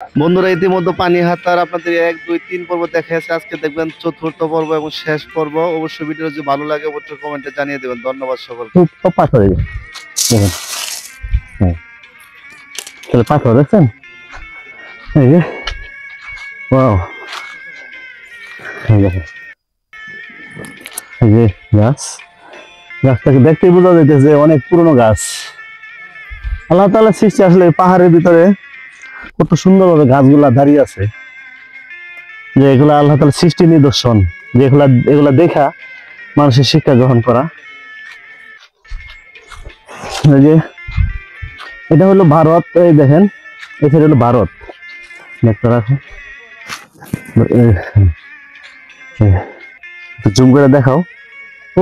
বন্ধুরা, ইতিমধ্যে পানি হাতার আপনাদের 1 2 3 পর্ব দেখাচ্ছে। আজকে দেখবেন চতুর্থ পর্ব এবং শেষ পর্ব। অবশ্যই ভিডিও যদি ভালো লাগে অবশ্যই কমেন্টে জানিয়ে দেবেন। ধন্যবাদ সকলকে। খুব সব পাথর এই যে দেখেন। হ্যাঁ, তাহলে পাথর দেখছেন এই যে। ওয়াও, এই দেখেন, এই যে গাছ, গাছটাকে দেখতেই বোঝা যাইতেছে অনেক পুরনো গাছ। আল্লাহ তাআলার সৃষ্টি আসলে পাহাড়ের ভিতরে কত সুন্দরভাবে গাছগুলা দাঁড়িয়ে আছে, যে এগুলা আল্লাহ তাআলার সৃষ্টি নিদর্শন, যে এগুলা দেখা মানুষের শিক্ষা গ্রহণ করা। এই যে এটা হলো ভারত, এই দেখেন এটা হলো ভারত, দেখতে রাখো, জুম করে দেখাও।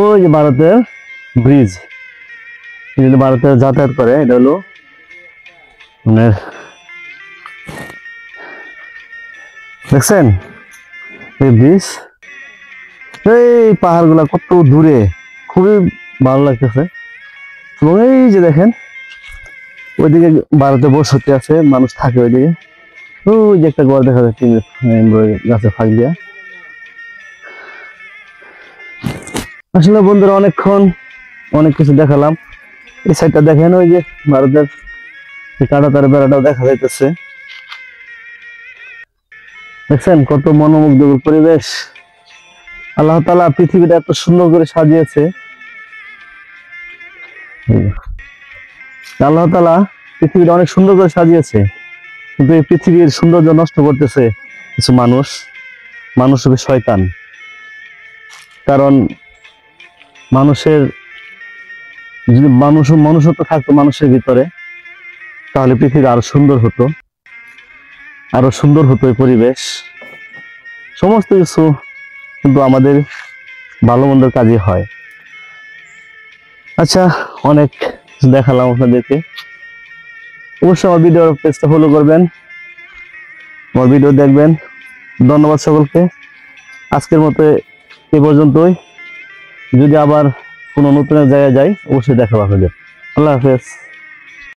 ওই যে ভারতের ব্রিজ, ভারতে যাতায়াত করে, এটা হলো মানে দেখছেন এই ব্রিজ। এই পাহাড় গুলা কত দূরে, খুবই ভালো লাগতেছে। এবং এই যে দেখেন ওইদিকে ভারতে বসতি আছে, মানুষ থাকে ওইদিকে। ওই যে একটা ঘর দেখা যাচ্ছে গাছের ফাঁক দিয়া। আসলে বন্ধুরা অনেকক্ষণ অনেক কিছু দেখালাম। এই সাইডটা দেখেন, ওই যে ভারতের কাঁটাতারের বেড়াটাও দেখা যাইতেছে। দেখছেন কত মনোমুগ্ধকর পরিবেশ। আল্লাহ তাআলা পৃথিবীটা এত সুন্দর করে সাজিয়েছে। আল্লাহ তাআলা পৃথিবীটা অনেক সুন্দর করে সাজিয়েছে, কিন্তু এই পৃথিবীর সৌন্দর্য নষ্ট করতেছে কিছু মানুষ। মানুষ হবে শয়তান। কারণ মানুষের যদি মনুষ্যত্ব থাকতো মানুষের ভিতরে, তাহলে পৃথিবী আরো সুন্দর হতো, আরো সুন্দর হতো এই পরিবেশ, সমস্ত কিছু। কিন্তু আমাদের ভালো মন্দের কাজই হয়। আচ্ছা, অনেক দেখালাম আপনাদেরকে। অবশ্যই আমার ভিডিওর পেজটা ফলো করবেন, আমার ভিডিও দেখবেন। ধন্যবাদ সকলকে। আজকের মতো এ পর্যন্তই। যদি আবার কোনো নতুন জায়গায় যাই অবশ্যই দেখাবো আপনাদের। আল্লাহ হাফেজ।